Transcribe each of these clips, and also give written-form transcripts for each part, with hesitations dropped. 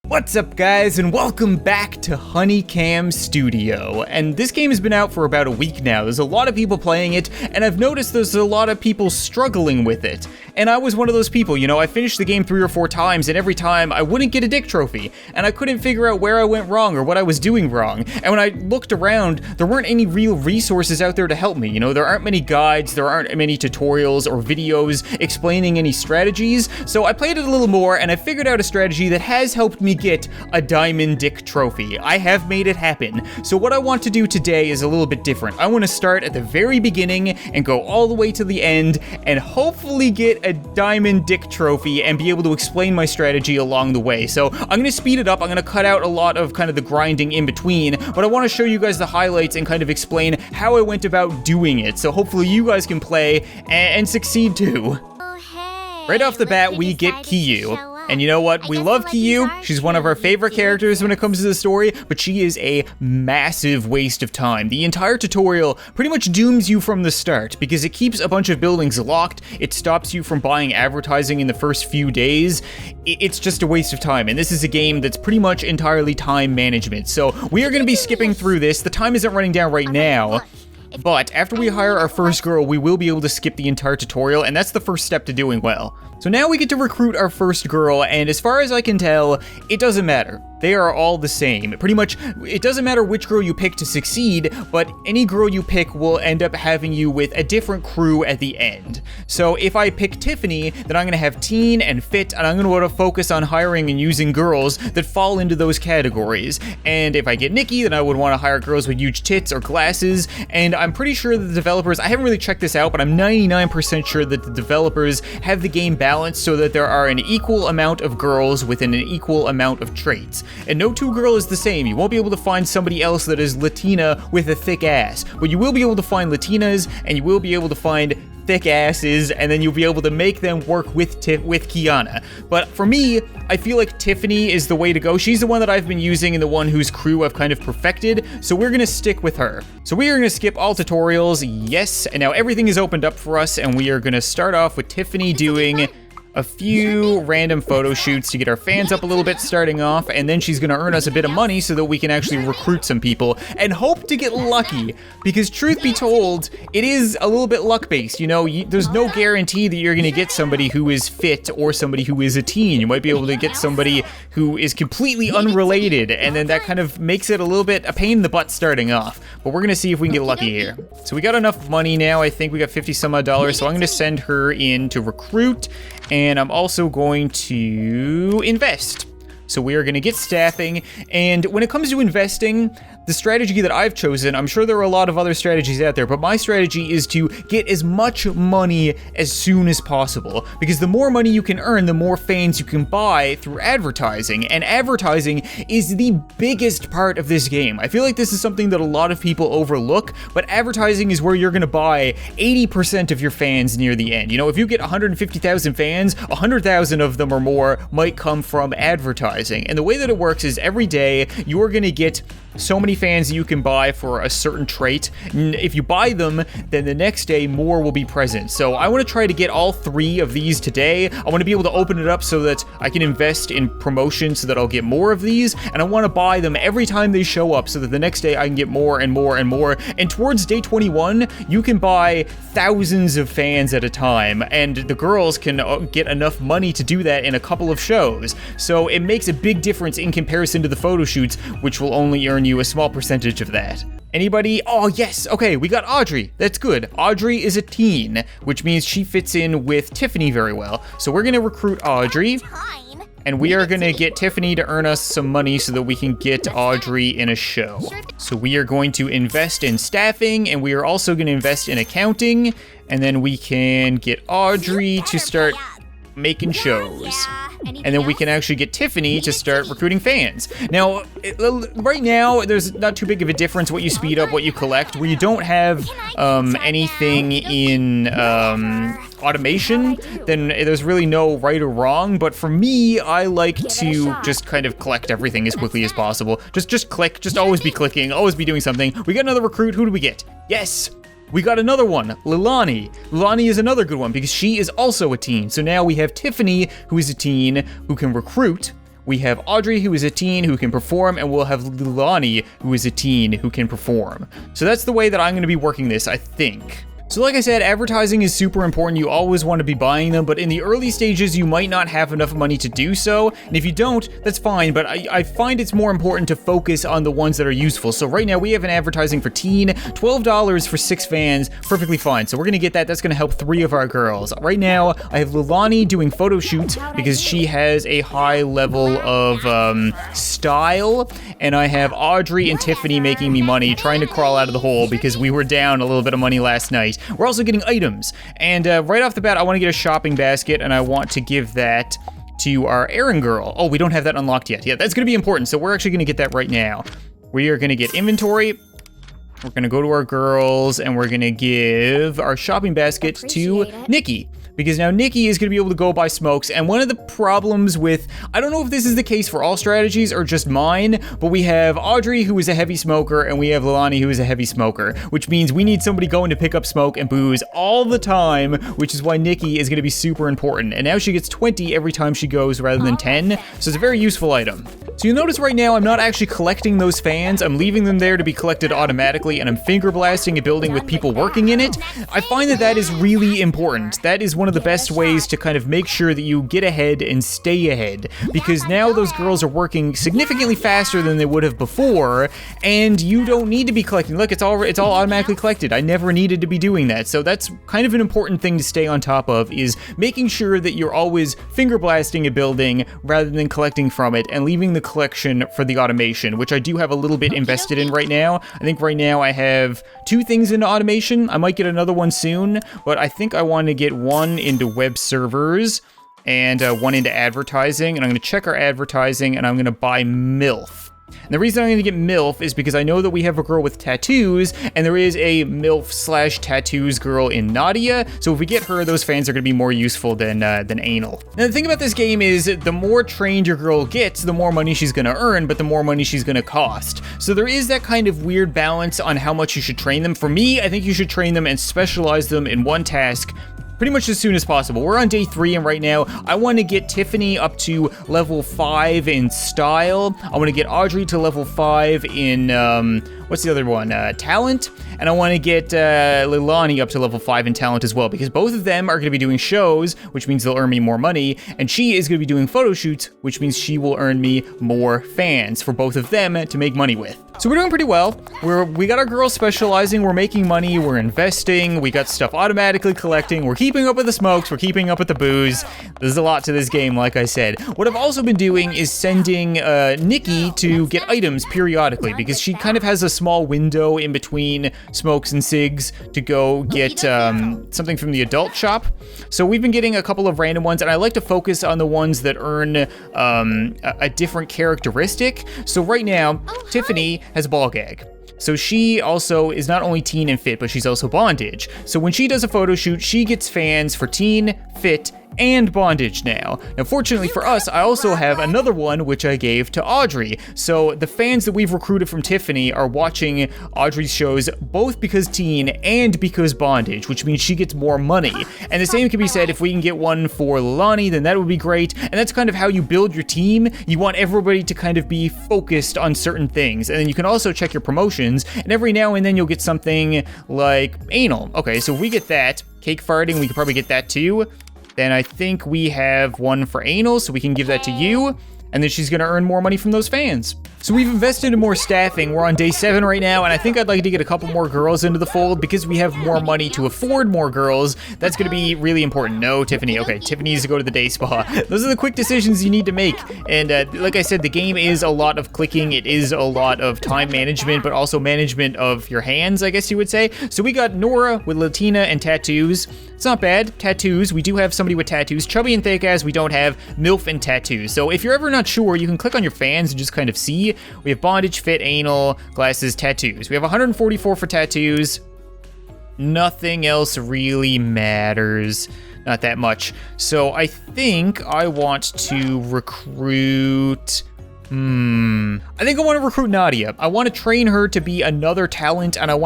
What's up guys, and welcome back to Huniecam Studio. And this game has been out for about a week now. There's a lot of people playing it, and I've noticed there's a lot of people struggling with it. And I was one of those people, you know, I finished the game 3 or 4 times, and every time I wouldn't get a dick trophy. And I couldn't figure out where I went wrong or what I was doing wrong. And when I looked around, there weren't any real resources out there to help me. You know, there aren't many guides, there aren't many tutorials or videos explaining any strategies. So I played it a little more, and I figured out a strategy that has helped me get a diamond dick trophy. I have made it happen. So what I want to do today is a little bit different. I want to start at the very beginning and go all the way to the end and hopefully get a diamond dick trophy and be able to explain my strategy along the way. So I'm going to speed it up. I'm going to cut out a lot of kind of the grinding in between, but I want to show you guys the highlights and kind of explain how I went about doing it. So hopefully you guys can play and succeed too. Right off the bat, we get Kiyu. And you know what? We love Kiyu. She's one of our favorite characters when it comes to the story, but she is a massive waste of time. The entire tutorial pretty much dooms you from the start because it keeps a bunch of buildings locked. It stops you from buying advertising in the first few days. It's just a waste of time. And this is a game that's pretty much entirely time management. So we are going to be skipping through this. The time isn't running down right now. But after we hire our first girl, we will be able to skip the entire tutorial, and that's the first step to doing well. So now we get to recruit our first girl, and as far as I can tell, it doesn't matter. They are all the same. Pretty much, it doesn't matter which girl you pick to succeed, but any girl you pick will end up having you with a different crew at the end. So if I pick Tiffany, then I'm going to have teen and fit, and I'm going to want to focus on hiring and using girls that fall into those categories. And if I get Nikki, then I would want to hire girls with huge tits or glasses, and I'm pretty sure that the developers, I haven't really checked this out, but I'm 99% sure that the developers have the game balanced so that there are an equal amount of girls within an equal amount of traits. And no two girl is the same. You won't be able to find somebody else that is Latina with a thick ass, but you will be able to find Latinas, and you will be able to find thick asses, and then you'll be able to make them work with Kiana. But for me, I feel like Tiffany is the way to go. She's the one that I've been using and the one whose crew I've kind of perfected, so we're gonna stick with her. So we are gonna skip all tutorials, yes, and now everything is opened up for us, and we are gonna start off with Tiffany doing a few random photo shoots to get our fans up a little bit starting off, and then she's gonna earn us a bit of money so that we can actually recruit some people and hope to get lucky, because truth be told, it is a little bit luck-based, you know, there's no guarantee that you're gonna get somebody who is fit or somebody who is a teen. You might be able to get somebody who is completely unrelated, and then that kind of makes it a little bit a pain in the butt starting off, but we're gonna see if we can get lucky here. So we got enough money now. I think we got 50 some odd dollars, so I'm gonna send her in to recruit, and I'm also going to invest. So we are going to get staffing, and when it comes to investing, the strategy that I've chosen, I'm sure there are a lot of other strategies out there, but my strategy is to get as much money as soon as possible, because the more money you can earn, the more fans you can buy through advertising, and advertising is the biggest part of this game. I feel like this is something that a lot of people overlook, but advertising is where you're going to buy 80% of your fans near the end. You know, if you get 150,000 fans, 100,000 of them or more might come from advertising, and the way that it works is every day you're going to get so many fans that you can buy for a certain trait. If you buy them, then the next day more will be present. So I want to try to get all 3 of these today. I want to be able to open it up so that I can invest in promotion so that I'll get more of these, and I want to buy them every time they show up so that the next day I can get more and more and more. And towards day 21, you can buy thousands of fans at a time, and the girls can get enough money to do that in a couple of shows. So it makes a big difference in comparison to the photo shoots, which will only earn you a small percentage of that. Anybody? Oh, yes. Okay, we got Audrey. That's good. Audrey is a teen, which means she fits in with Tiffany very well. So we're going to recruit Audrey, and we are going to get Tiffany to earn us some money so that we can get Audrey in a show. So we are going to invest in staffing, and we are also going to invest in accounting, and then we can get Audrey to start making shows. And then we can actually get Tiffany to start recruiting fans. Now, right now, there's not too big of a difference what you speed up, what you collect, where you don't have anything in automation, then there's really no right or wrong. But for me, I like to just kind of collect everything as quickly as possible. Just click, just always be clicking, always be doing something. We got another recruit. Who do we get? Yes! We got another one, Lilani. Lilani is another good one because she is also a teen. So now we have Tiffany, who is a teen, who can recruit. we have Audrey, who is a teen who can perform, and we'll have Lilani, who is a teen who can perform. So that's the way that I'm going to be working this, I think. So like I said, advertising is super important. You always want to be buying them, but in the early stages, you might not have enough money to do so. And if you don't, that's fine, but I find it's more important to focus on the ones that are useful. So right now we have an advertising for teen, $12 for 6 fans, perfectly fine. So we're gonna get that. That's gonna help 3 of our girls. Right now, I have Lilani doing photo shoots because she has a high level of style, and I have Audrey and Tiffany making me money, trying to crawl out of the hole because we were down a little bit of money last night. We're also getting items, and right off the bat, I want to get a shopping basket, and I want to give that to our errand girl. Oh, we don't have that unlocked yet. Yeah, that's going to be important, so we're actually going to get that right now. We are going to get inventory. We're going to go to our girls, and we're going to give our shopping basket to Nikki. Because now Nikki is going to be able to go buy smokes, and one of the problems with, I don't know if this is the case for all strategies or just mine, but we have Audrey, who is a heavy smoker, and we have Lilani, who is a heavy smoker, which means we need somebody going to pick up smoke and booze all the time, which is why Nikki is going to be super important. And now she gets 20 every time she goes rather than 10, so it's a very useful item. So you'll notice right now I'm not actually collecting those fans, I'm leaving them there to be collected automatically, and I'm finger blasting a building with people working in it. I find that that is really important. That is one of the best ways to kind of make sure that you get ahead and stay ahead, because now those girls are working significantly faster than they would have before, and you don't need to be collecting. Look, it's all automatically collected. I never needed to be doing that. So that's kind of an important thing to stay on top of, is making sure that you're always finger blasting a building rather than collecting from it, and leaving the collection for the automation, which I do have a little bit invested in right now. I think right now I have 2 things into automation. I might get another one soon, but I think I want to get one into web servers and one into advertising, and I'm going to check our advertising, and I'm going to buy MILF. And the reason I'm going to get MILF is because I know that we have a girl with tattoos, and there is a MILF/tattoos girl in Nadia, so if we get her, those fans are going to be more useful than anal. Now the thing about this game is, the more trained your girl gets, the more money she's going to earn, but the more money she's going to cost. So there is that kind of weird balance on how much you should train them. For me, I think you should train them and specialize them in one task pretty much as soon as possible. We're on day 3, and right now I want to get Tiffany up to level 5 in style. I want to get Audrey to level 5 in what's the other one? Talent. And I want to get Lilani up to level 5 in talent as well, because both of them are going to be doing shows, which means they'll earn me more money, and she is going to be doing photo shoots, which means she will earn me more fans for both of them to make money with. So we're doing pretty well. We got our girls specializing, we're making money, we're investing, we got stuff automatically collecting, we're keeping up with the smokes, we're keeping up with the booze. There's a lot to this game, like I said. What I've also been doing is sending Nikki to get items periodically, because she kind of has a small window in between smokes and cigs to go get something from the adult shop. So we've been getting a couple of random ones, and I like to focus on the ones that earn a different characteristic. So right now, Tiffany has a ball gag. So she also is not only teen and fit, but she's also bondage. So when she does a photo shoot, she gets fans for teen, fit, and bondage now. Now, fortunately for us, I also have another one which I gave to Audrey. So the fans that we've recruited from Tiffany are watching Audrey's shows both because teen and because bondage, which means she gets more money. And the same can be said if we can get one for Lilani, then that would be great. And that's kind of how you build your team. You want everybody to kind of be focused on certain things. And then you can also check your promotions, and every now and then you'll get something like anal. Okay, so if we get that, cake farting, we could probably get that too. Then I think we have one for anal, so we can give that to you. And then she's gonna earn more money from those fans. So we've invested in more staffing. We're on day 7 right now, and I think I'd like to get a couple more girls into the fold because we have more money to afford more girls. That's gonna be really important. No, Tiffany. Okay, Tiffany needs to go to the day spa. Those are the quick decisions you need to make. And like I said, the game is a lot of clicking. It is a lot of time management, but also management of your hands, I guess you would say. So we got Nora with Latina and tattoos. It's not bad. Tattoos. We do have somebody with tattoos. Chubby and thick ass, we don't have. MILF and tattoos. So if you're ever not sure, you can click on your fans and just kind of see. We have bondage, fit, anal, glasses, tattoos. We have 144 for tattoos. Nothing else really matters. Not that much. So I think I want to recruit... I think I want to recruit Nadia. I want to train her to be another talent, and I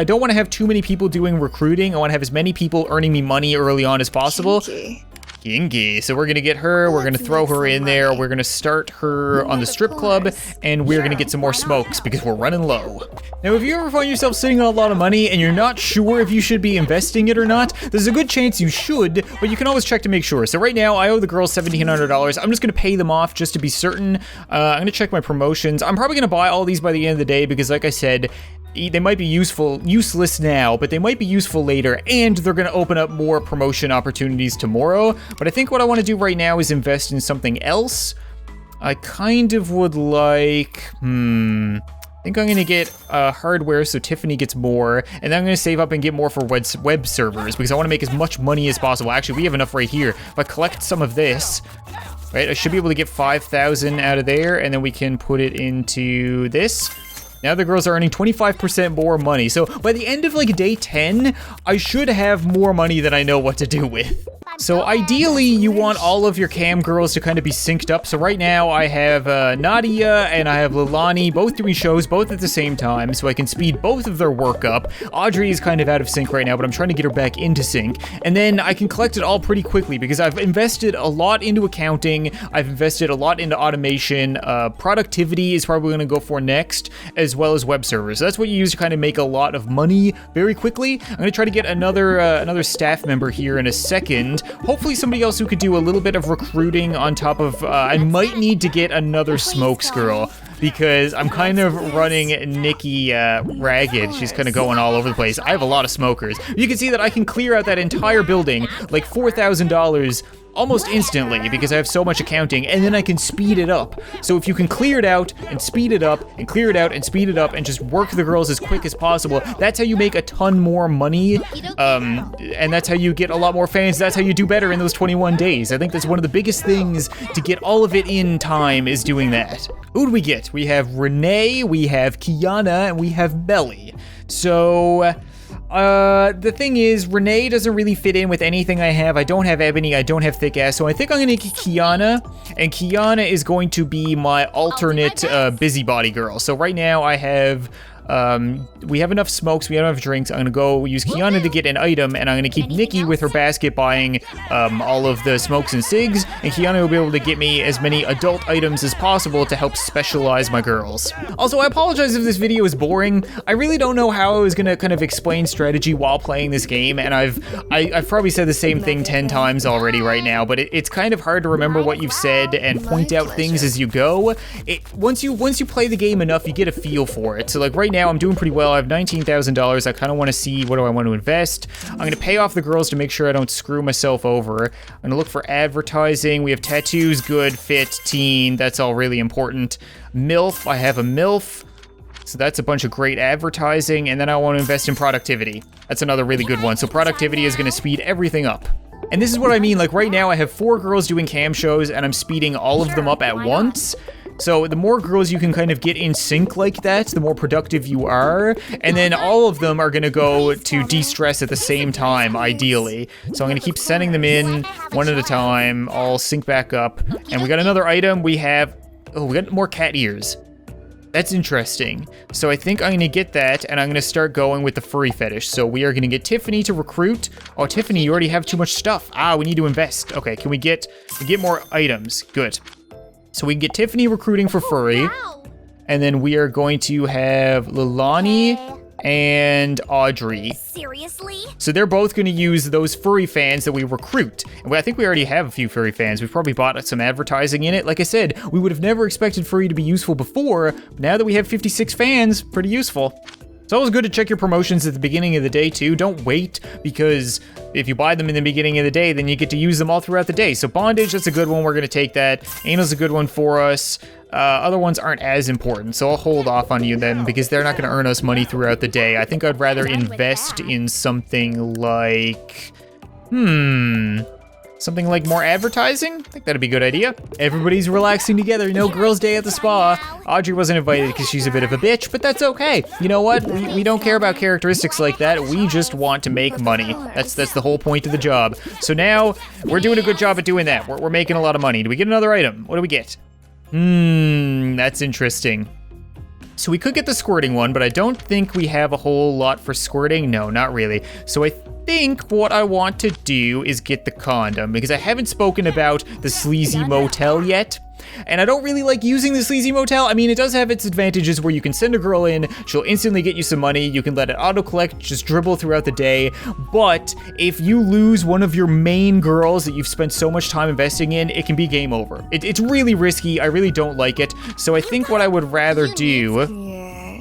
don't want to have too many people doing recruiting. I want to have as many people earning me money early on as possible. Kinky. Kinky. So we're gonna get her, we're gonna throw her in there, we're gonna start her on the strip club, and we're gonna get some more smokes because we're running low. Now, if you ever find yourself sitting on a lot of money and you're not sure if you should be investing it or not, there's a good chance you should, but you can always check to make sure. So right now, I owe the girls $1,700. I'm just gonna pay them off just to be certain. I'm gonna check my promotions. I'm probably gonna buy all these by the end of the day because, like I said, they might be useless now, but they might be useful later, and they're gonna open up more promotion opportunities tomorrow. But I think what I wanna do right now is invest in something else. I kind of would like, I think I'm gonna get hardware so Tiffany gets more, and then I'm gonna save up and get more for web servers because I wanna make as much money as possible. Actually, we have enough right here. If I collect some of this, right, I should be able to get 5,000 out of there, and then we can put it into this. Now the girls are earning 25% more money. So by the end of like day 10, I should have more money than I know what to do with. So ideally, you want all of your cam girls to kind of be synced up. So right now I have Nadia and I have Lilani both doing shows both at the same time, so I can speed both of their work up. Audrey is kind of out of sync right now, but I'm trying to get her back into sync. And then I can collect it all pretty quickly because I've invested a lot into accounting. I've invested a lot into automation. Productivity is probably going to go for next, as well as web servers. So that's what you use to kind of make a lot of money very quickly. I'm going to try to get another staff member here in a second. Hopefully somebody else who could do a little bit of recruiting on top of, I might need to get another smokes girl because I'm kind of running Nikki ragged. She's kind of going all over the place. I have a lot of smokers. You can see that I can clear out that entire building, like $4,000 almost instantly because I have so much accounting, and then I can speed it up. So if you can clear it out and speed it up and clear it out and speed it up and just work the girls as quick as possible, that's how you make a ton more money, and that's how you get a lot more fans. That's how you do better in those 21 days. I think that's one of the biggest things to get all of it in time is doing that. Who do we get? We have Renee, we have Kiana, and we have Belly. So the thing is, Renee doesn't really fit in with anything I have. I don't have Ebony, I don't have Thick Ass, so I think I'm gonna get Kiana, and Kiana is going to be my alternate busybody girl. So right now I have, we have enough smokes, we have enough drinks. I'm gonna go use Kiana to get an item, and I'm gonna keep Nikki with her basket buying all of the smokes and cigs, and Kiana will be able to get me as many adult items as possible to help specialize my girls. Also, I apologize if this video is boring. I really don't know how I was gonna kind of explain strategy while playing this game, and I've probably said the same thing 10 times already right now, but it's kind of hard to remember what you've said and point out things as you go. Once you play the game enough, you get a feel for it. So like right now, I'm doing pretty well. I have $19,000. I kind of want to see what do I want to invest. I'm going to pay off the girls to make sure I don't screw myself over. I'm going to look for advertising. We have tattoos, good, fit, teen. That's all really important. MILF. I have a MILF. So that's a bunch of great advertising. And then I want to invest in productivity. That's another really good one. So productivity is going to speed everything up. And this is what I mean. Like right now I have 4 girls doing cam shows and I'm speeding all of them up at once. So the more girls you can kind of get in sync like that, the more productive you are. And then all of them are gonna go to de-stress at the same time, ideally. So I'm gonna keep sending them in one at a time, all sync back up. And we got another item, we got more cat ears. That's interesting. So I think I'm gonna get that, and I'm gonna start going with the furry fetish. So we are gonna get Tiffany to recruit. Oh, Tiffany, you already have too much stuff. We need to invest. Okay, can we get more items? Good. So we can get Tiffany recruiting for furry, and then we are going to have Lilani and Audrey. Seriously? So they're both going to use those furry fans that we recruit. And I think we already have a few furry fans. We've probably bought some advertising in it. Like I said, we would have never expected furry to be useful before, but now that we have 56 fans, pretty useful. It's always good to check your promotions at the beginning of the day too. Don't wait, because if you buy them in the beginning of the day, then you get to use them all throughout the day. So bondage, that's a good one. We're gonna take that. Anal's a good one for us. Other ones aren't as important, so I'll hold off on you then because they're not gonna earn us money throughout the day. I think I'd rather invest in something like, something like more advertising? I think that'd be a good idea. Everybody's relaxing together. No girls' day at the spa. Audrey wasn't invited because she's a bit of a bitch, but that's okay. You know what? We don't care about characteristics like that. We just want to make money. That's the whole point of the job. So now we're doing a good job at doing that. We're making a lot of money. Do we get another item? What do we get? That's interesting. So we could get the squirting one, but I don't think we have a whole lot for squirting. No, not really. So I think what I want to do is get the condom, because I haven't spoken about the sleazy motel yet. And I don't really like using the sleazy motel. I mean, it does have its advantages where you can send a girl in, she'll instantly get you some money, you can let it auto-collect, just dribble throughout the day. But if you lose one of your main girls that you've spent so much time investing in, it can be game over. It's really risky, I really don't like it. So I think what I would rather do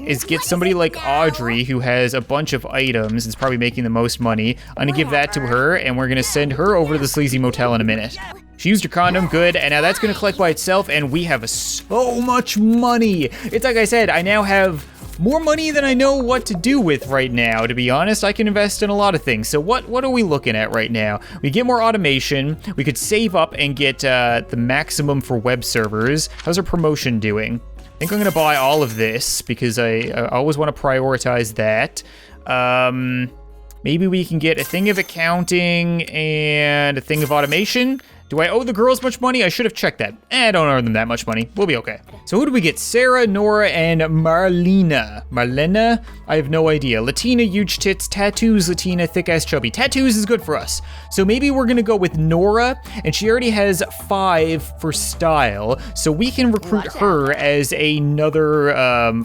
is get somebody like Audrey, who has a bunch of items, is probably making the most money. I'm gonna give that to her, and we're gonna send her over to the sleazy motel in a minute. She used her condom, good, and now that's gonna collect by itself, and we have so much money. It's like I said, I now have more money than I know what to do with right now, to be honest. I can invest in a lot of things. So what are we looking at right now? We get more automation, we could save up and get the maximum for web servers. How's our promotion doing? I think I'm gonna buy all of this, because I always wanna prioritize that. Maybe we can get a thing of accounting and a thing of automation. Do I owe the girls much money? I should have checked that. I don't owe them that much money. We'll be okay. So who do we get? Sarah, Nora, and Marlena. Marlena? I have no idea. Latina, huge tits. Tattoos, Latina, thick ass chubby. Tattoos is good for us. So maybe we're gonna go with Nora, and she already has 5 for style. So we can recruit her as another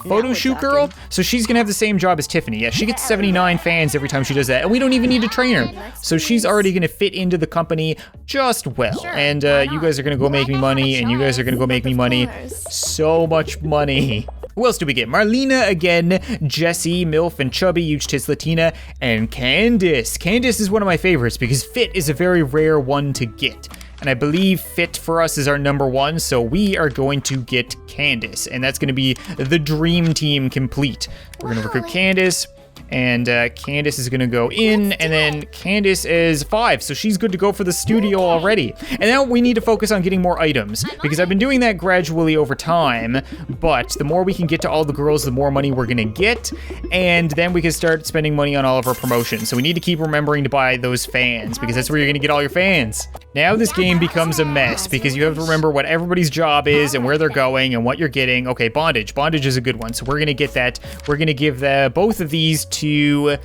photo shoot girl. So she's gonna have the same job as Tiffany. Yeah, she gets 79 fans every time she does that, and we don't even need to train her. So she's already gonna fit into the company just well. And you guys are gonna go make me money, and you guys are gonna go make me money. So much money. Who else do we get? Marlena again, Jessie, MILF, and Chubby, huge tits, Latina, and Candace. Candace is one of my favorites because fit is a very rare one to get. And I believe fit for us is our #1, so we are going to get Candace, and that's gonna be the dream team complete. We're gonna recruit Candace. And Candace is gonna go in, and then Candace is 5, so she's good to go for the studio already. And now we need to focus on getting more items, because I've been doing that gradually over time, but the more we can get to all the girls, the more money we're gonna get, and then we can start spending money on all of our promotions. So we need to keep remembering to buy those fans, because that's where you're gonna get all your fans. Now this game becomes a mess, because you have to remember what everybody's job is, and where they're going, and what you're getting. Okay, bondage. Bondage is a good one, so we're gonna get that. We're gonna give both of these to...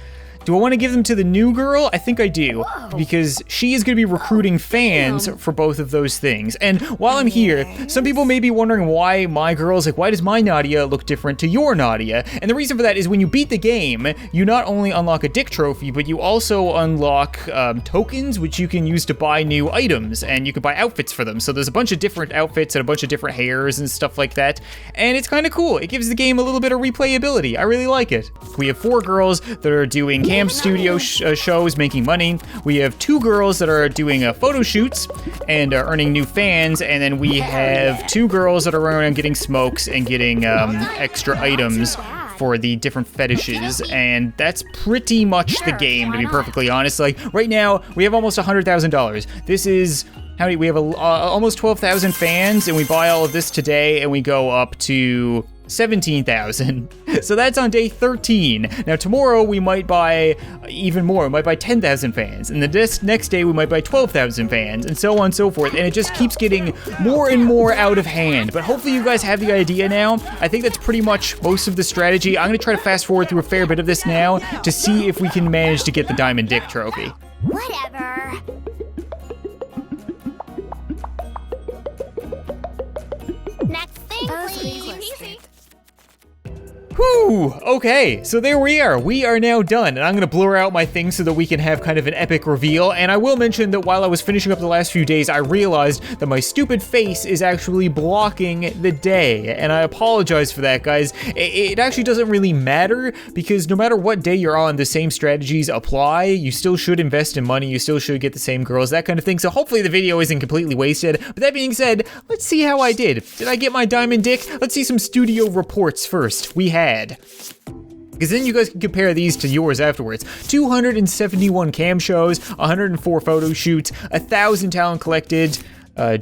Do I want to give them to the new girl? I think I do, because she is going to be recruiting fans for both of those things. And while I'm here, some people may be wondering why my girls, like, why does my Nadia look different to your Nadia? And the reason for that is when you beat the game, you not only unlock a dick trophy, but you also unlock tokens, which you can use to buy new items, and you can buy outfits for them. So there's a bunch of different outfits and a bunch of different hairs and stuff like that. And it's kind of cool. It gives the game a little bit of replayability. I really like it. We have 4 girls that are doing Cam Studio shows, making money. We have 2 girls that are doing photo shoots and are earning new fans, and then we have 2 girls that are around getting smokes and getting extra items for the different fetishes, and that's pretty much the game, to be perfectly honest. Like, right now, we have almost $100,000. This is... we have almost 12,000 fans, and we buy all of this today, and we go up to 17,000. So that's on day 13. Now tomorrow we might buy even more. We might buy 10,000 fans. And the next day we might buy 12,000 fans, and so on and so forth. And it just keeps getting more and more out of hand. But hopefully you guys have the idea now. I think that's pretty much most of the strategy. I'm gonna try to fast forward through a fair bit of this now to see if we can manage to get the Diamond Dick trophy. Whatever. Next thing, please. Whew, okay, so there we are. We are now done, and I'm gonna blur out my thing so that we can have kind of an epic reveal. And I will mention that while I was finishing up the last few days, I realized that my stupid face is actually blocking the day, and I apologize for that, guys. It actually doesn't really matter, because no matter what day you're on, the same strategies apply. You still should invest in money, you still should get the same girls, that kind of thing. So hopefully the video isn't completely wasted. But that being said, let's see how I did. Did I get my diamond dick? Let's see some studio reports first. We had, because then you guys can compare these to yours afterwards. 271 cam shows, 104 photo shoots, 1,000 talent collected,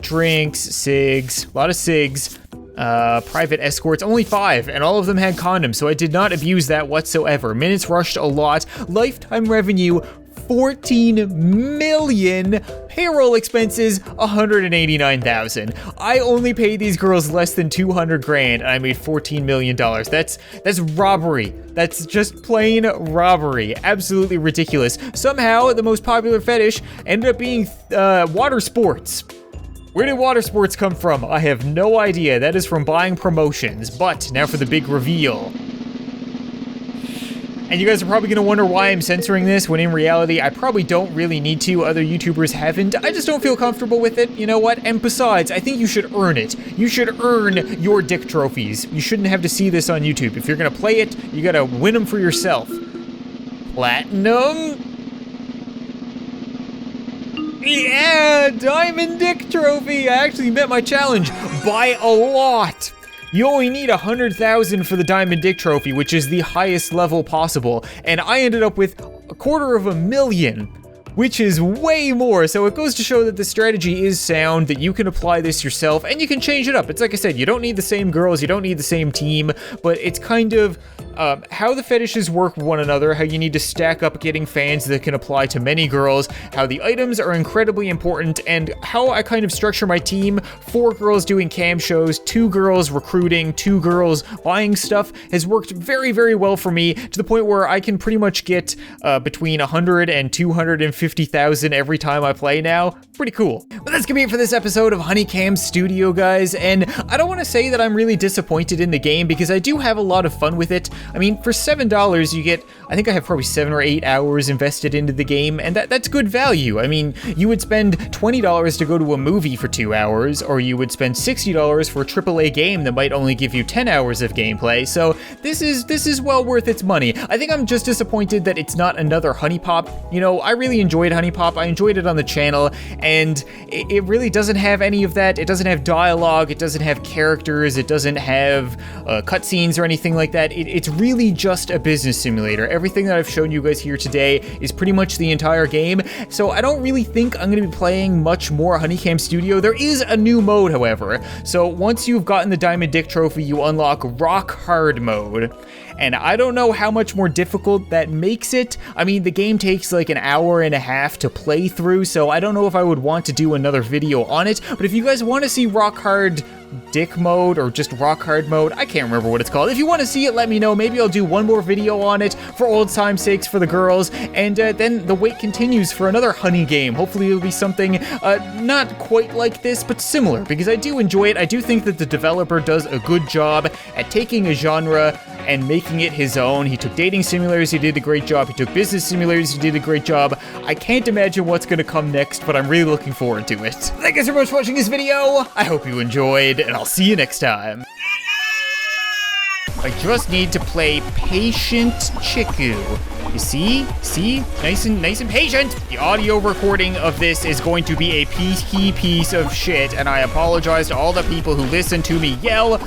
drinks, cigs, a lot of cigs, private escorts, only 5, and all of them had condoms, so I did not abuse that whatsoever. Minutes rushed a lot. Lifetime revenue, 14 million. Payroll expenses, 189,000. I only paid these girls less than 200 grand and I made $14 million. That's robbery. That's just plain robbery. Absolutely ridiculous. Somehow, the most popular fetish ended up being water sports. Where did water sports come from? I have no idea. That is from buying promotions. But now for the big reveal. And you guys are probably gonna wonder why I'm censoring this, when in reality, I probably don't really need to. Other YouTubers haven't. I just don't feel comfortable with it. You know what? And besides, I think you should earn it. You should earn your dick trophies. You shouldn't have to see this on YouTube. If you're gonna play it, you gotta win them for yourself. Platinum? Yeah, diamond dick trophy. I actually met my challenge by a lot. You only need 100,000 for the Diamond Dick Trophy, which is the highest level possible, and I ended up with 250,000, which is way more. So it goes to show that the strategy is sound, that you can apply this yourself, and you can change it up. It's like I said, you don't need the same girls, you don't need the same team, but it's kind of how the fetishes work with one another, how you need to stack up getting fans that can apply to many girls, how the items are incredibly important, and how I kind of structure my team. 4 girls doing cam shows, 2 girls recruiting, 2 girls buying stuff has worked very, very well for me, to the point where I can pretty much get between 100 and 250,000 every time I play now. Pretty cool. But that's gonna be it for this episode of Huniecam Studio, guys, and I don't want to say that I'm really disappointed in the game, because I do have a lot of fun with it. I mean, for $7, you get, I think I have probably 7 or 8 hours invested into the game, and that's good value. I mean, you would spend $20 to go to a movie for 2 hours, or you would spend $60 for a AAA game that might only give you 10 hours of gameplay, so this is well worth its money. I think I'm just disappointed that it's not another Honey Pop. You know, I really enjoyed Honey Pop, I enjoyed it on the channel, and it really doesn't have any of that. It doesn't have dialogue, it doesn't have characters, it doesn't have cutscenes or anything like that. It's really just a business simulator. Everything that I've shown you guys here today is pretty much the entire game, so I don't really think I'm going to be playing much more Huniecam Studio. There is a new mode, however. So once you've gotten the Diamond Dick Trophy, you unlock Rock Hard mode. And I don't know how much more difficult that makes it. I mean, the game takes like an hour and a half to play through, so I don't know if I would want to do another video on it. But if you guys want to see Rock Hard Dick mode, or just Rock Hard mode, I can't remember what it's called. If you want to see it, let me know. Maybe I'll do one more video on it for old time's sakes for the girls, and then the wait continues for another Honey game. Hopefully it'll be something not quite like this, but similar, because I do enjoy it. I do think that the developer does a good job at taking a genre and making it his own. He took dating simulators, he did a great job. He took business simulators, he did a great job. I can't imagine what's gonna come next, but I'm really looking forward to it. Thank you so much for watching this video. I hope you enjoyed, and I'll see you next time. I just need to play Patient Chiku. You see? See? Nice and patient. The audio recording of this is going to be a peaky piece of shit, and I apologize to all the people who listen to me yell.